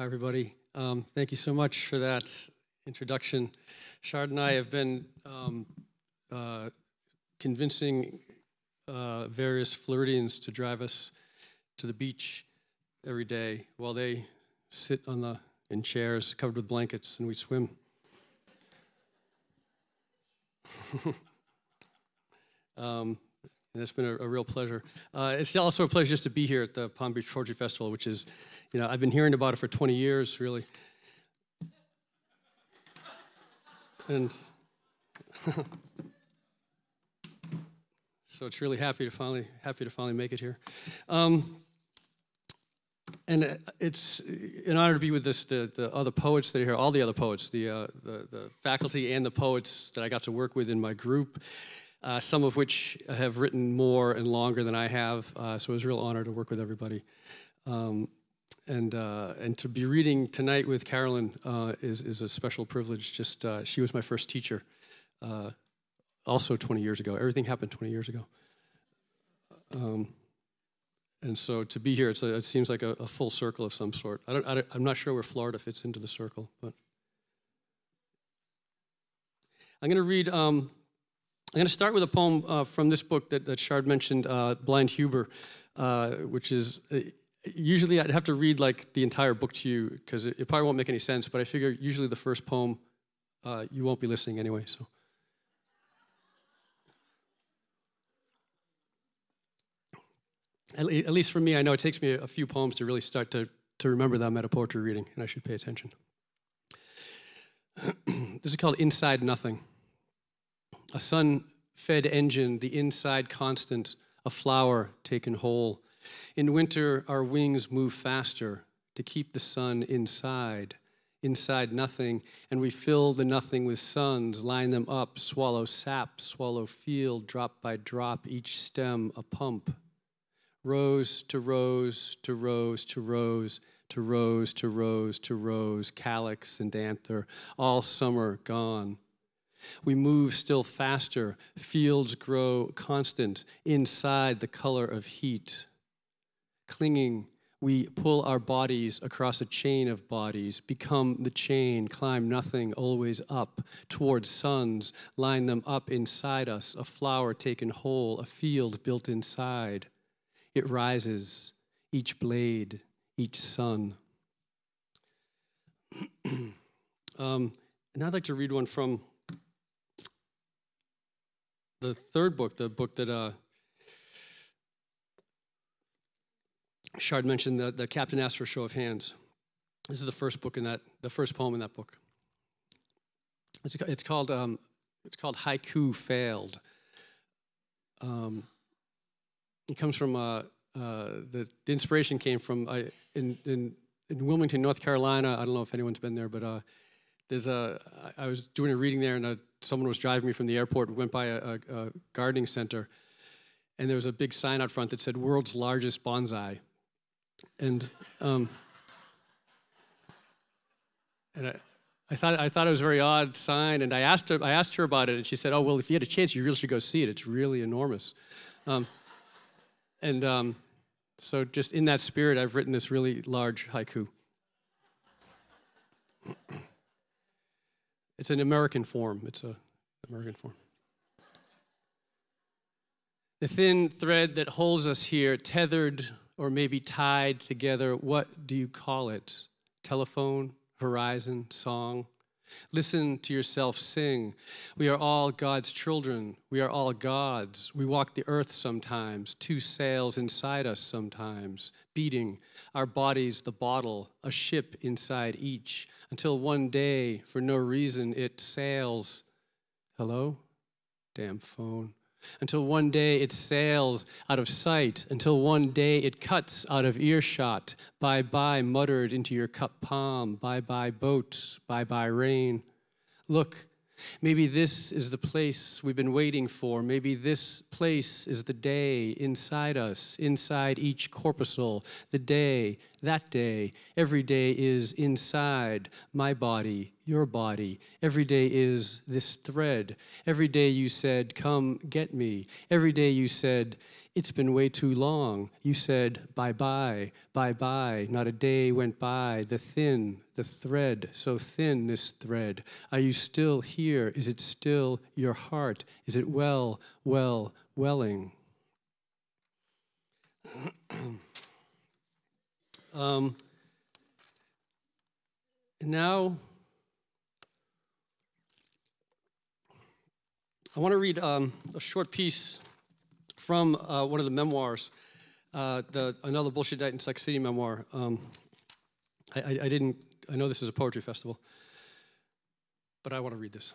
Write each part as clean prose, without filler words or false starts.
Hi, everybody. Thank you so much for that introduction. Chard and I have been convincing various Floridians to drive us to the beach every day while they sit in chairs covered with blankets and we swim. And it's been a real pleasure. It's also a pleasure just to be here at the Palm Beach Poetry Festival, which is, I've been hearing about it for 20 years, really. And so it's really happy to finally make it here. And it's an honor to be with the other poets that are here, all the other poets, the faculty and the poets that I got to work with in my group, some of which have written more and longer than I have. So it was a real honor to work with everybody. And to be reading tonight with Carolyn is a special privilege. Just she was my first teacher, also 20 years ago. Everything happened 20 years ago. And so to be here, it seems like a full circle of some sort. I'm not sure where Florida fits into the circle, but I'm going to read. I'm going to start with a poem from this book that Chard mentioned, Blind Huber, which is. Usually I'd have to read like the entire book to you because it probably won't make any sense, but I figure usually the first poem, you won't be listening anyway, so. At least for me, I know it takes me a few poems to really start to remember them at a poetry reading, and I should pay attention. This is called Inside Nothing. A sun-fed engine, the inside constant, a flower taken whole. In winter, our wings move faster to keep the sun inside nothing, and we fill the nothing with suns, line them up, swallow sap, swallow field, drop by drop, each stem a pump. Rose to rose to rose to rose to rose to rose to rose, calyx and anther, all summer gone. We move still faster, fields grow constant, inside the color of heat. Clinging, we pull our bodies across a chain of bodies, become the chain, climb nothing, always up, towards suns, line them up inside us, a flower taken whole, a field built inside. It rises, each blade, each sun. And I'd like to read one from the third book, the book that Chard mentioned, the captain asked for a show of hands. This is the first book the first poem in that book. It's called Haiku Failed. It comes from the inspiration came from in Wilmington, North Carolina. I don't know if anyone's been there, but I was doing a reading there, and someone was driving me from the airport. We went by a gardening center, and there was a big sign out front that said "World's Largest Bonsai." And I thought it was a very odd sign, and I asked her about it, and she said, "Oh, well, if you had a chance, you really should go see it. It's really enormous." So just in that spirit, I've written this really large haiku. It's an American form. It's an American form. The thin thread that holds us here, tethered or maybe tied together, what do you call it? Telephone, horizon, song? Listen to yourself sing. We are all God's children. We are all gods. We walk the earth sometimes, two sails inside us sometimes, beating our bodies the bottle, a ship inside each, until one day, for no reason, it sails. Hello? Damn phone. Until one day it sails out of sight, until one day it cuts out of earshot. Bye-bye muttered into your cup palm, bye-bye boat, bye-bye rain. Look, maybe this is the place we've been waiting for. Maybe this place is the day inside us, inside each corpuscle. The day, that day, every day is inside my body, your body. Every day is this thread. Every day you said, come get me. Every day you said, it's been way too long. You said, bye-bye, bye-bye. Not a day went by. The thread, so thin this thread. Are you still here? Is it still your heart? Is it welling? Now, I want to read a short piece from one of the memoirs, another Bullshit Night in Sex City memoir. I know this is a poetry festival, but I want to read this.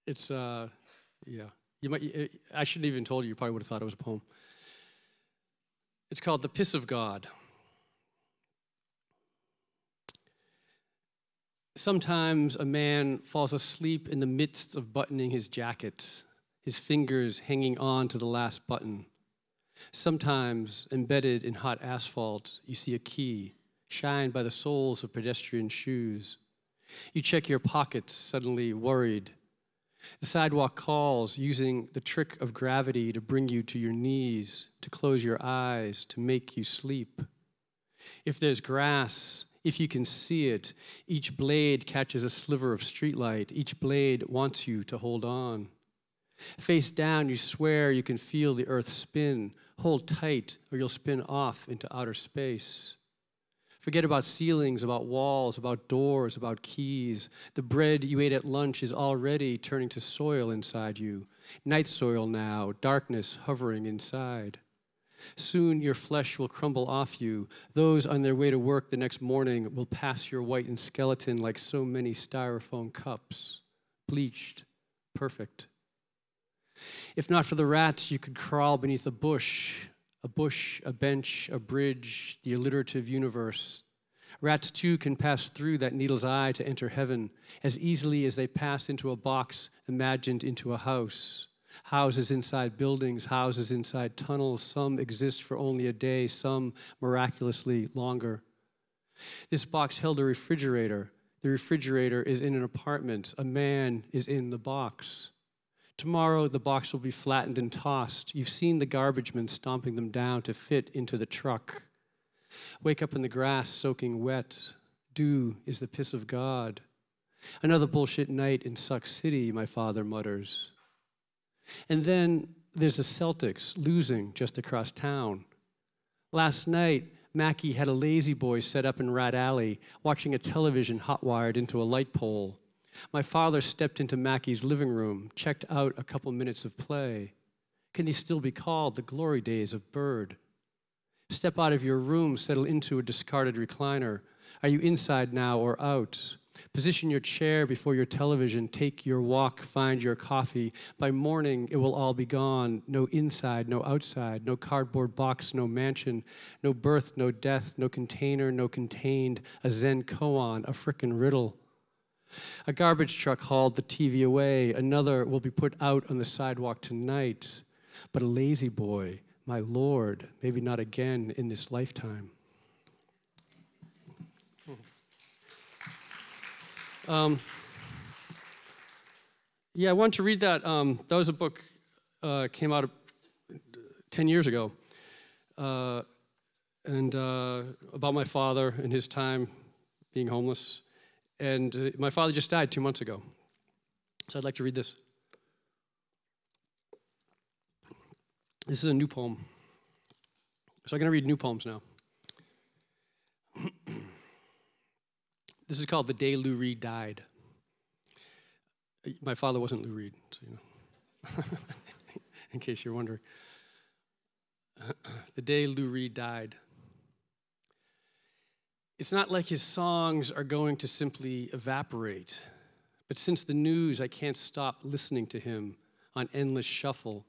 It's, yeah. I shouldn't have even told you. You probably would have thought it was a poem. It's called The Piss of God. Sometimes a man falls asleep in the midst of buttoning his jacket, his fingers hanging on to the last button. Sometimes, embedded in hot asphalt, you see a key, shined by the soles of pedestrian shoes. You check your pockets, suddenly worried. The sidewalk calls, using the trick of gravity to bring you to your knees, to close your eyes, to make you sleep. If there's grass, if you can see it, each blade catches a sliver of streetlight. Each blade wants you to hold on. Face down, you swear you can feel the earth spin. Hold tight, or you'll spin off into outer space. Forget about ceilings, about walls, about doors, about keys. The bread you ate at lunch is already turning to soil inside you. Night soil now, darkness hovering inside. Soon your flesh will crumble off you. Those on their way to work the next morning will pass your whitened skeleton like so many styrofoam cups. Bleached, perfect. If not for the rats, you could crawl beneath a bush, a bench, a bridge, the alliterative universe. Rats, too, can pass through that needle's eye to enter heaven as easily as they pass into a box imagined into a house. Houses inside buildings, houses inside tunnels. Some exist for only a day, some miraculously longer. This box held a refrigerator. The refrigerator is in an apartment. A man is in the box. Tomorrow, the box will be flattened and tossed. You've seen the garbage men stomping them down to fit into the truck. Wake up in the grass soaking wet. Dew is the piss of God. Another bullshit night in Suck City, my father mutters. And then there's the Celtics losing just across town. Last night, Mackie had a lazy boy set up in Rat Alley, watching a television hot-wired into a light pole. My father stepped into Mackie's living room, checked out a couple minutes of play. Can these still be called the glory days of Bird? Step out of your room, settle into a discarded recliner. Are you inside now or out? Position your chair before your television, take your walk, find your coffee. By morning, it will all be gone. No inside, no outside, no cardboard box, no mansion, no birth, no death, no container, no contained, a Zen koan, a frickin' riddle. A garbage truck hauled the TV away. Another will be put out on the sidewalk tonight. But a lazy boy, my Lord, maybe not again in this lifetime. Yeah, I wanted to read that. That was a book came out 10 years ago, and about my father and his time being homeless. And my father just died 2 months ago, so I'd like to read this. This is a new poem. So I'm going to read new poems now. This is called The Day Lou Reed Died. My father wasn't Lou Reed, so you know, in case you're wondering. The day Lou Reed died. It's not like his songs are going to simply evaporate, but since the news, I can't stop listening to him on endless shuffle.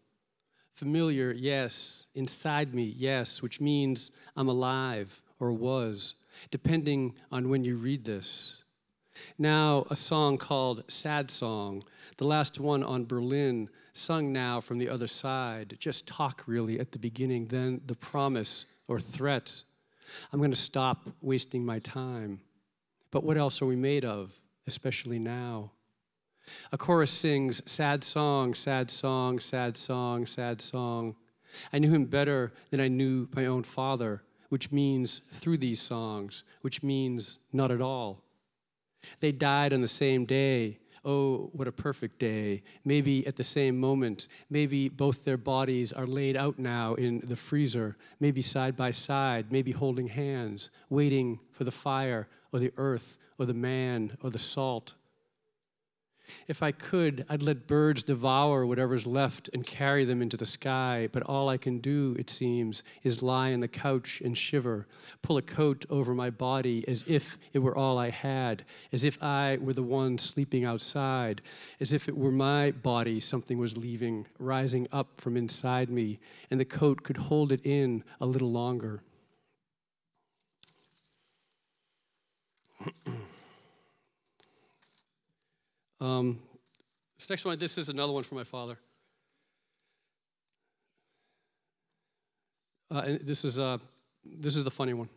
Familiar, yes. Inside me, yes, which means I'm alive or was, depending on when you read this. Now, a song called Sad Song, the last one on Berlin, sung now from the other side. Just talk, really, at the beginning, then the promise or threat. I'm going to stop wasting my time. But what else are we made of, especially now? A chorus sings, sad song, sad song, sad song, sad song. I knew him better than I knew my own father, which means through these songs, which means not at all. They died on the same day. Oh, what a perfect day. Maybe at the same moment. Maybe both their bodies are laid out now in the freezer, maybe side by side, maybe holding hands, waiting for the fire or the earth or the man or the salt. If I could, I'd let birds devour whatever's left and carry them into the sky, but all I can do, it seems, is lie on the couch and shiver, pull a coat over my body as if it were all I had, as if I were the one sleeping outside, as if it were my body something was leaving, rising up from inside me, and the coat could hold it in a little longer. This next one, this is another one from my father. And this is the funny one.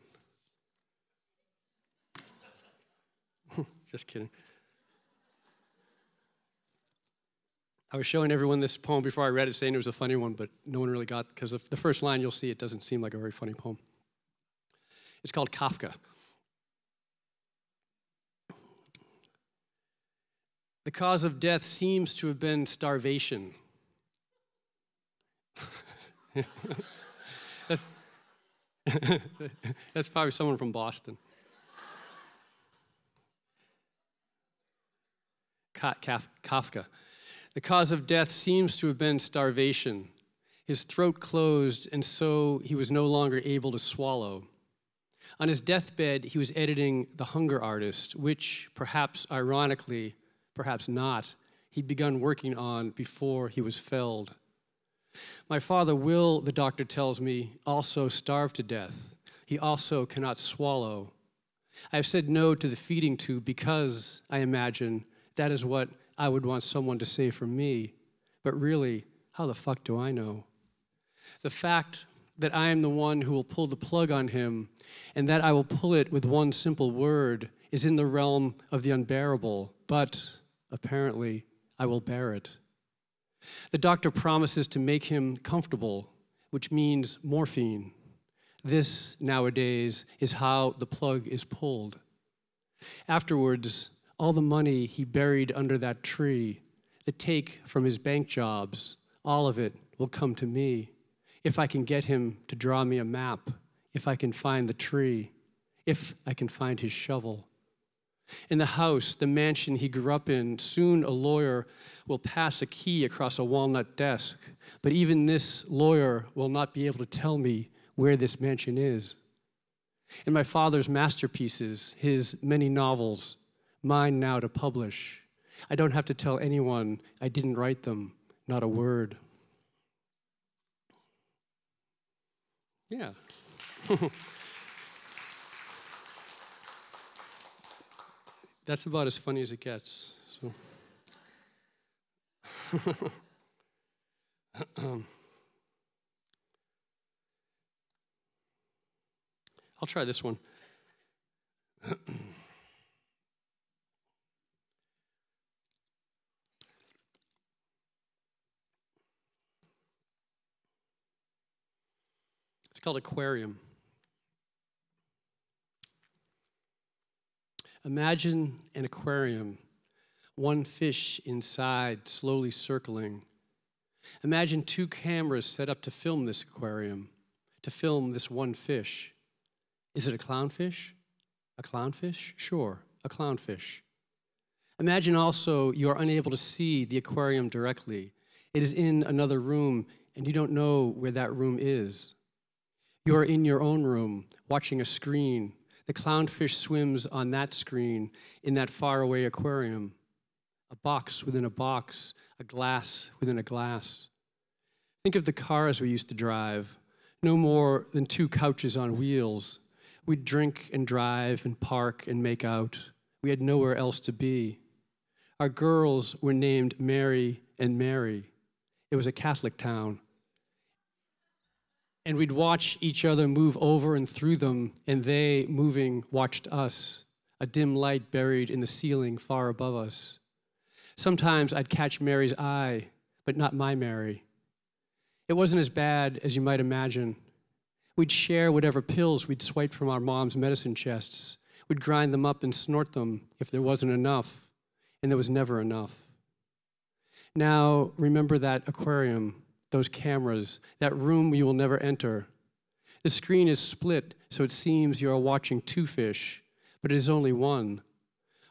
Just kidding. I was showing everyone this poem before I read it, saying it was a funny one, but no one really got, because the first line you'll see, it doesn't seem like a very funny poem. It's called Kafka. The cause of death seems to have been starvation. That's probably someone from Boston. Kafka. The cause of death seems to have been starvation. His throat closed, and so he was no longer able to swallow. On his deathbed, he was editing The Hunger Artist, which, perhaps ironically, perhaps not, he'd begun working on before he was felled. My father will, the doctor tells me, also starve to death. He also cannot swallow. I have said no to the feeding tube because, I imagine, that is what I would want someone to say for me. But really, how the fuck do I know? The fact that I am the one who will pull the plug on him, and that I will pull it with one simple word, is in the realm of the unbearable, but apparently, I will bear it. The doctor promises to make him comfortable, which means morphine. This, nowadays, is how the plug is pulled. Afterwards, all the money he buried under that tree, the take from his bank jobs, all of it will come to me, if I can get him to draw me a map, if I can find the tree, if I can find his shovel. In the house, the mansion he grew up in, soon a lawyer will pass a key across a walnut desk, but even this lawyer will not be able to tell me where this mansion is. In my father's masterpieces, his many novels, mine now to publish, I don't have to tell anyone I didn't write them, not a word. Yeah. That's about as funny as it gets. So. I'll try this one. It's called Aquarium. Imagine an aquarium, one fish inside slowly circling. Imagine two cameras set up to film this aquarium, to film this one fish. Is it a clownfish? A clownfish? Sure, a clownfish. Imagine also you are unable to see the aquarium directly. It is in another room, and you don't know where that room is. You are in your own room, watching a screen. The clownfish swims on that screen in that faraway aquarium. A box within a box, a glass within a glass. Think of the cars we used to drive, no more than two couches on wheels. We'd drink and drive and park and make out. We had nowhere else to be. Our girls were named Mary and Mary. It was a Catholic town. And we'd watch each other move over and through them, and they, moving, watched us. a dim light buried in the ceiling far above us. Sometimes I'd catch Mary's eye, but not my Mary. It wasn't as bad as you might imagine. We'd share whatever pills we'd swiped from our mom's medicine chests. We'd grind them up and snort them if there wasn't enough, and there was never enough. Now, remember that aquarium, those cameras, that room you will never enter. The screen is split, so it seems you are watching two fish, but it is only one.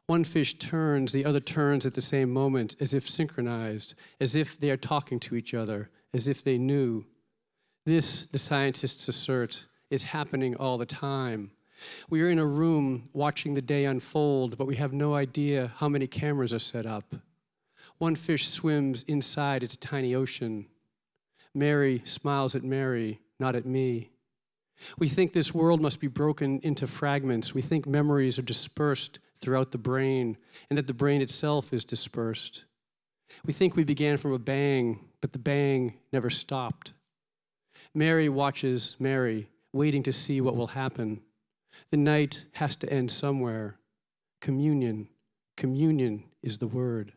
One fish turns, the other turns at the same moment, as if synchronized, as if they are talking to each other, as if they knew. This, the scientists assert, is happening all the time. We are in a room watching the day unfold, but we have no idea how many cameras are set up. One fish swims inside its tiny ocean. Mary smiles at Mary, not at me. We think this world must be broken into fragments. We think memories are dispersed throughout the brain, and that the brain itself is dispersed. We think we began from a bang, but the bang never stopped. Mary watches Mary, waiting to see what will happen. The night has to end somewhere. Communion. Communion is the word.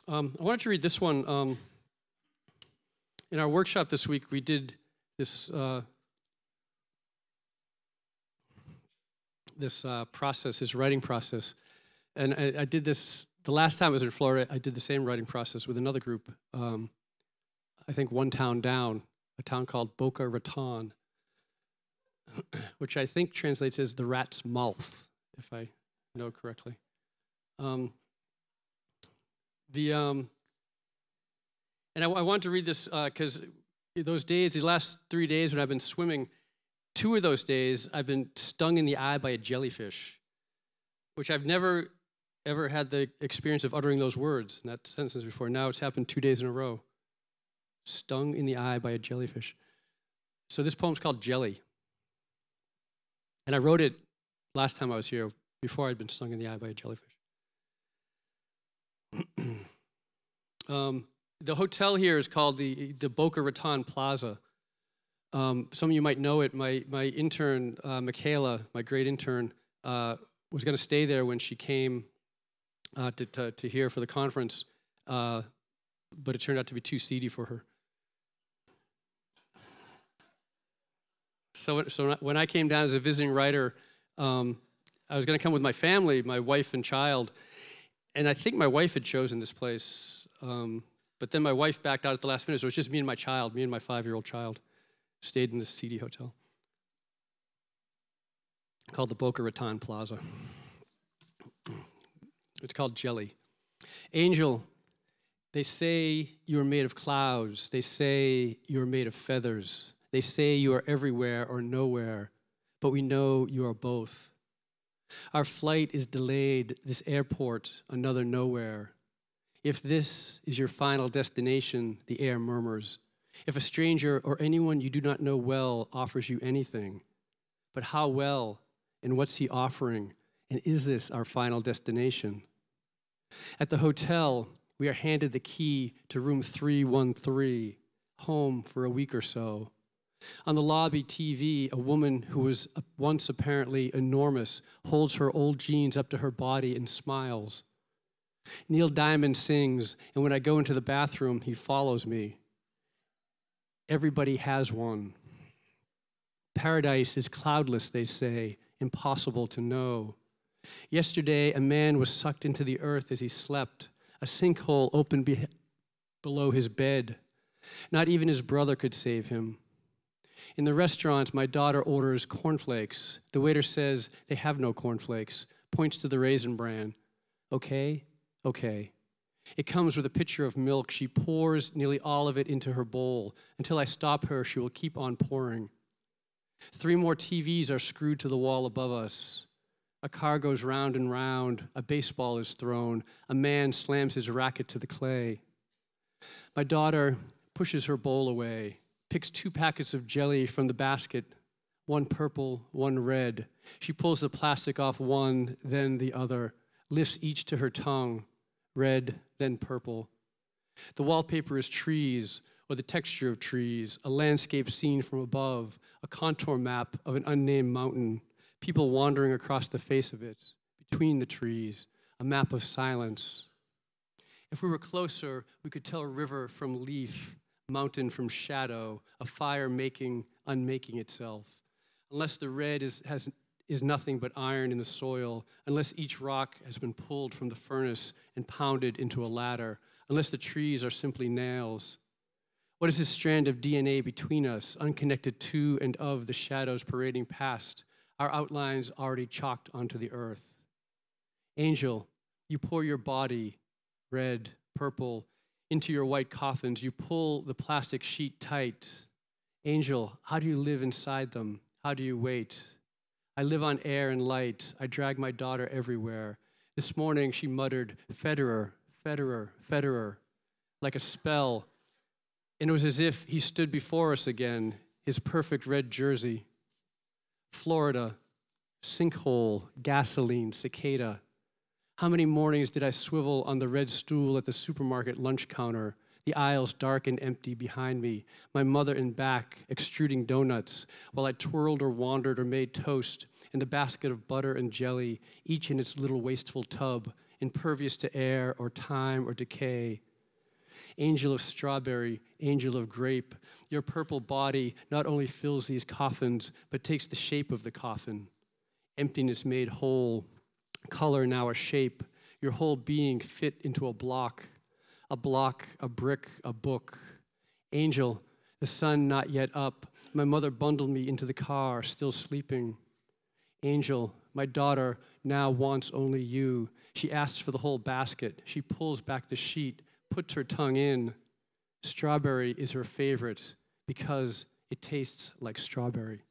I wanted to read this one. In our workshop this week, we did this process, this writing process. And I did this, the last time I was in Florida, I did the same writing process with another group, I think one town down, a town called Boca Raton, which I think translates as the rat's mouth, if I know correctly. And I wanted to read this because those days, the last 3 days when I've been swimming, 2 of those days I've been stung in the eye by a jellyfish, which I've never ever had the experience of uttering those words in that sentence before. Now it's happened 2 days in a row. Stung in the eye by a jellyfish. So this poem's called Jelly. And I wrote it last time I was here, before I'd been stung in the eye by a jellyfish. The hotel here is called the Boca Raton Plaza. Some of you might know it. My intern, Michaela, my great intern, was going to stay there when she came to here for the conference, but it turned out to be too seedy for her. So when I came down as a visiting writer, I was going to come with my family, my wife and child, and I think my wife had chosen this place, but then my wife backed out at the last minute, so it was just me and my child, me and my 5-year-old child, stayed in this seedy hotel called the Boca Raton Plaza. It's called Jelly. Angel, they say you are made of clouds. They say you are made of feathers. They say you are everywhere or nowhere, but we know you are both. Our flight is delayed, this airport, another nowhere. If this is your final destination, the air murmurs. If a stranger or anyone you do not know well offers you anything, but how well, and what's he offering, and is this our final destination? At the hotel, we are handed the key to room 313, home for a week or so. On the lobby TV, a woman who was once apparently enormous holds her old jeans up to her body and smiles. Neil Diamond sings, and when I go into the bathroom, he follows me. Everybody has one. Paradise is cloudless, they say, impossible to know. Yesterday, a man was sucked into the earth as he slept. A sinkhole opened below his bed. Not even his brother could save him. In the restaurant, my daughter orders cornflakes. The waiter says they have no cornflakes, points to the Raisin Bran. Okay, okay. It comes with a pitcher of milk. She pours nearly all of it into her bowl. Until I stop her, she will keep on pouring. 3 more TVs are screwed to the wall above us. A car goes round and round. A baseball is thrown. A man slams his racket to the clay. My daughter pushes her bowl away, picks 2 packets of jelly from the basket, 1 purple, 1 red. She pulls the plastic off one, then the other, lifts each to her tongue, red, then purple. The wallpaper is trees, or the texture of trees, a landscape seen from above, a contour map of an unnamed mountain, people wandering across the face of it, between the trees, a map of silence. If we were closer, we could tell river from leaf, mountain from shadow, a fire unmaking itself. Unless the red is nothing but iron in the soil, unless each rock has been pulled from the furnace and pounded into a ladder, unless the trees are simply nails. What is this strand of DNA between us, unconnected to and of the shadows parading past, our outlines already chalked onto the earth? Angel, you pour your body, red, purple, into your white coffins. You pull the plastic sheet tight. Angel, how do you live inside them? How do you wait? I live on air and light. I drag my daughter everywhere. This morning she muttered, Federer, Federer, Federer, like a spell. And it was as if he stood before us again, his perfect red jersey. Florida, sinkhole, gasoline, cicada. How many mornings did I swivel on the red stool at the supermarket lunch counter, the aisles dark and empty behind me, my mother in back extruding donuts, while I twirled or wandered or made toast in the basket of butter and jelly, each in its little wasteful tub, impervious to air or time or decay. Angel of strawberry, angel of grape, your purple body not only fills these coffins, but takes the shape of the coffin. Emptiness made whole, color now a shape, your whole being fit into a block, a brick, a book. Angel, the sun not yet up, my mother bundled me into the car, still sleeping. Angel, my daughter now wants only you. She asks for the whole basket. She pulls back the sheet, puts her tongue in. Strawberry is her favorite because it tastes like strawberry.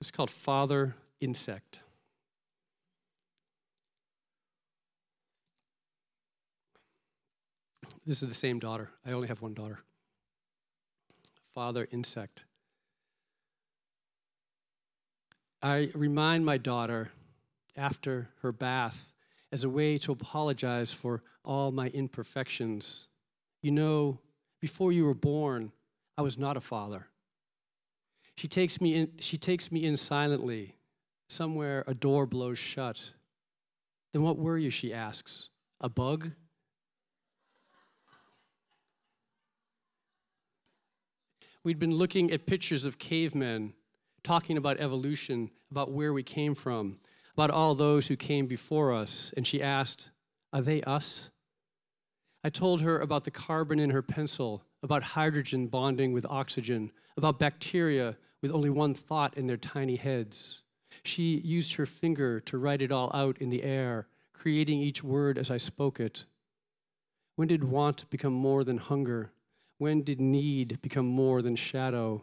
It's called Father Insect. This is the same daughter. I only have one daughter. Father Insect. I remind my daughter after her bath as a way to apologize for all my imperfections. You know, before you were born, I was not a father. She takes me in silently. Somewhere a door blows shut. Then what were you, she asks. A bug? We'd been looking at pictures of cavemen, talking about evolution, about where we came from, about all those who came before us, and she asked, are they us? I told her about the carbon in her pencil, about hydrogen bonding with oxygen, about bacteria with only one thought in their tiny heads. She used her finger to write it all out in the air, creating each word as I spoke it. When did want become more than hunger? When did need become more than shadow?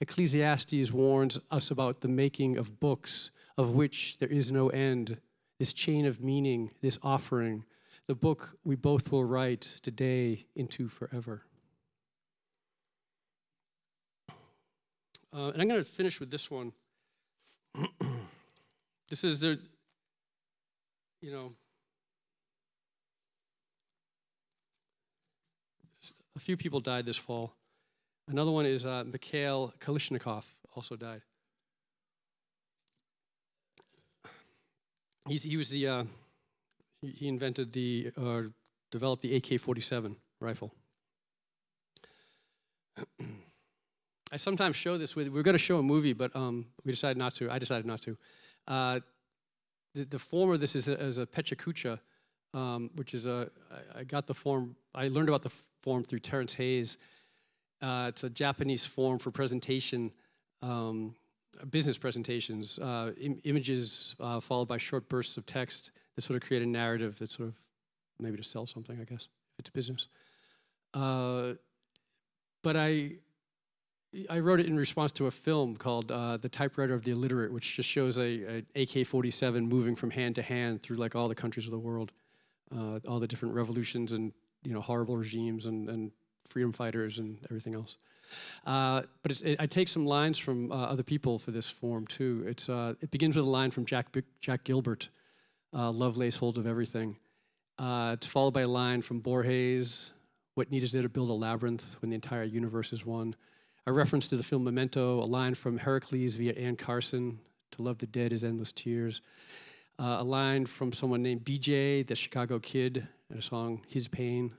Ecclesiastes warns us about the making of books, of which there is no end, this chain of meaning, this offering, the book we both will write today into forever. And I'm going to finish with this one. This is a few people died this fall. Another one is Mikhail Kalishnikov also died. He invented developed the AK-47 rifle. I sometimes show this with, we're going to show a movie, but we decided not to. I decided not to. The form of this is a Pechakucha, which is I got the form, I learned about the form through Terrence Hayes. It's a Japanese form for presentation, business presentations, images followed by short bursts of text that sort of create a narrative that sort of, maybe to sell something, I guess, if it's business. But I wrote it in response to a film called The Typewriter of the Illiterate, which just shows a AK-47 moving from hand to hand through like all the countries of the world, all the different revolutions and horrible regimes and freedom fighters and everything else. But I take some lines from other people for this form too. It begins with a line from Jack Gilbert, "Love lays hold of everything." It's followed by a line from Borges, "What need is there to build a labyrinth when the entire universe is one?" A reference to the film Memento, a line from Heracles via Anne Carson, "To love the dead is endless tears." A line from someone named BJ, the Chicago Kid, and a song, "His Pain."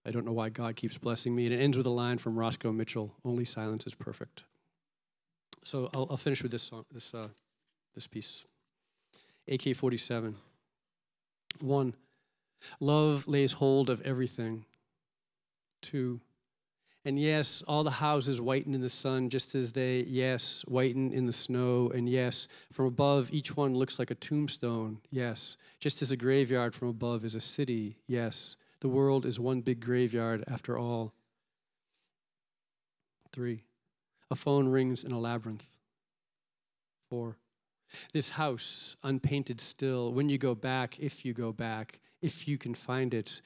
I don't know why God keeps blessing me. And it ends with a line from Roscoe Mitchell, "Only silence is perfect." So I'll finish with this song, this piece. AK-47. 1. Love lays hold of everything. 2. And yes, all the houses whiten in the sun just as they, yes, whiten in the snow. And yes, from above, each one looks like a tombstone. Yes, just as a graveyard from above is a city. Yes, the world is one big graveyard after all. 3. A phone rings in a labyrinth. 4. This house, unpainted still, when you go back, if you go back, if you can find it,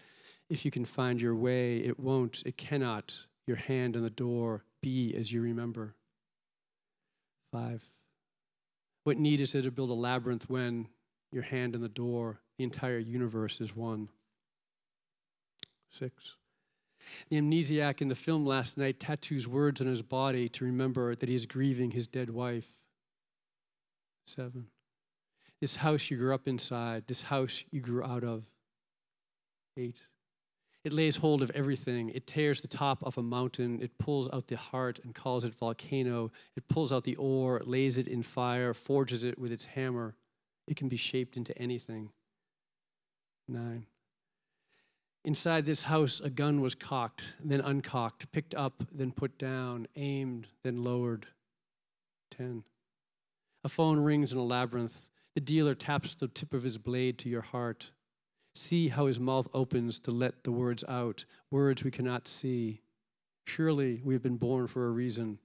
if you can find your way, it won't, it cannot, your hand on the door, be as you remember. 5. What need is there to build a labyrinth when your hand on the door, the entire universe is one? 6. The amnesiac in the film last night tattoos words on his body to remember that he is grieving his dead wife. 7. This house you grew up inside, this house you grew out of. 8. It lays hold of everything. It tears the top off a mountain. It pulls out the heart and calls it volcano. It pulls out the ore, lays it in fire, forges it with its hammer. It can be shaped into anything. 9. Inside this house, a gun was cocked, then uncocked, picked up, then put down, aimed, then lowered. 10. A phone rings in a labyrinth. The dealer taps the tip of his blade to your heart. See how his mouth opens to let the words out, words we cannot see. Surely we have been born for a reason.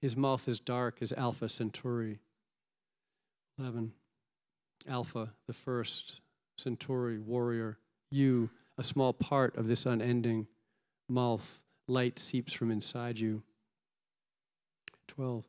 His mouth is dark as Alpha Centauri. 11. Alpha, the first, Centauri, warrior. You, a small part of this unending mouth. Light seeps from inside you. 12.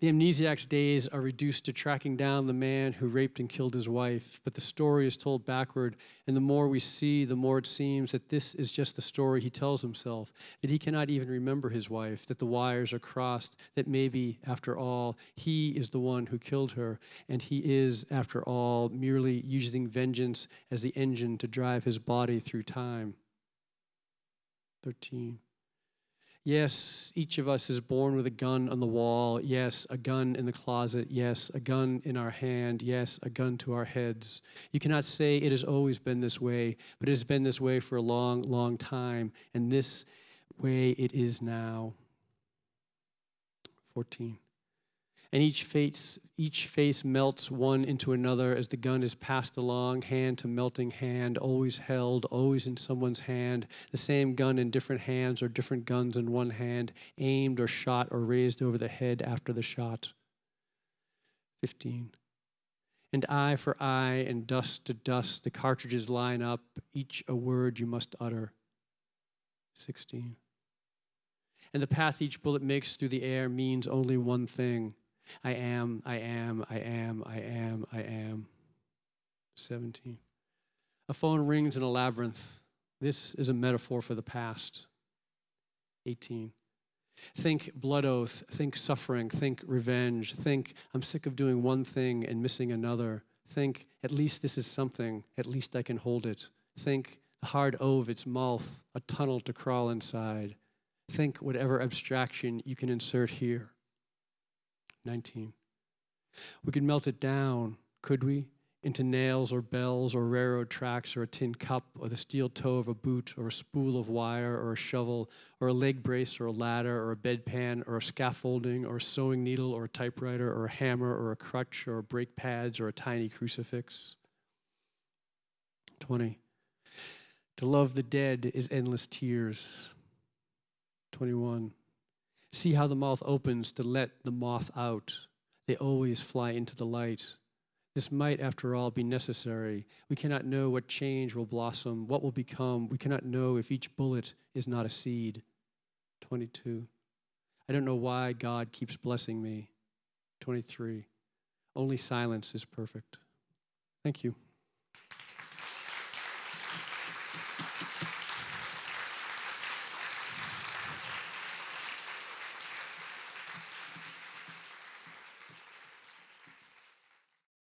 The amnesiac's days are reduced to tracking down the man who raped and killed his wife, but the story is told backward, and the more we see, the more it seems that this is just the story he tells himself, that he cannot even remember his wife, that the wires are crossed, that maybe, after all, he is the one who killed her, and he is, after all, merely using vengeance as the engine to drive his body through time. 13. Yes, each of us is born with a gun on the wall. Yes, a gun in the closet. Yes, a gun in our hand. Yes, a gun to our heads. You cannot say it has always been this way, but it has been this way for a long, long time, and this way it is now. 14. And each face melts one into another as the gun is passed along, hand to melting hand, always held, always in someone's hand, the same gun in different hands or different guns in one hand, aimed or shot or raised over the head after the shot. 15. And eye for eye and dust to dust, the cartridges line up, each a word you must utter. 16. And the path each bullet makes through the air means only one thing. I am, I am, I am, I am, I am. 17. A phone rings in a labyrinth. This is a metaphor for the past. 18. Think blood oath, think suffering, think revenge, think I'm sick of doing one thing and missing another. Think at least this is something, at least I can hold it. Think the hard O of its mouth, a tunnel to crawl inside. Think whatever abstraction you can insert here. 19. We could melt it down, could we? Into nails or bells or railroad tracks or a tin cup or the steel toe of a boot or a spool of wire or a shovel or a leg brace or a ladder or a bedpan or a scaffolding or a sewing needle or a typewriter or a hammer or a crutch or brake pads or a tiny crucifix. 20. To love the dead is endless tears. 21. See how the mouth opens to let the moth out. They always fly into the light. This might, after all, be necessary. We cannot know what change will blossom, what will become. We cannot know if each bullet is not a seed. 22. I don't know why God keeps blessing me. 23. Only silence is perfect. Thank you.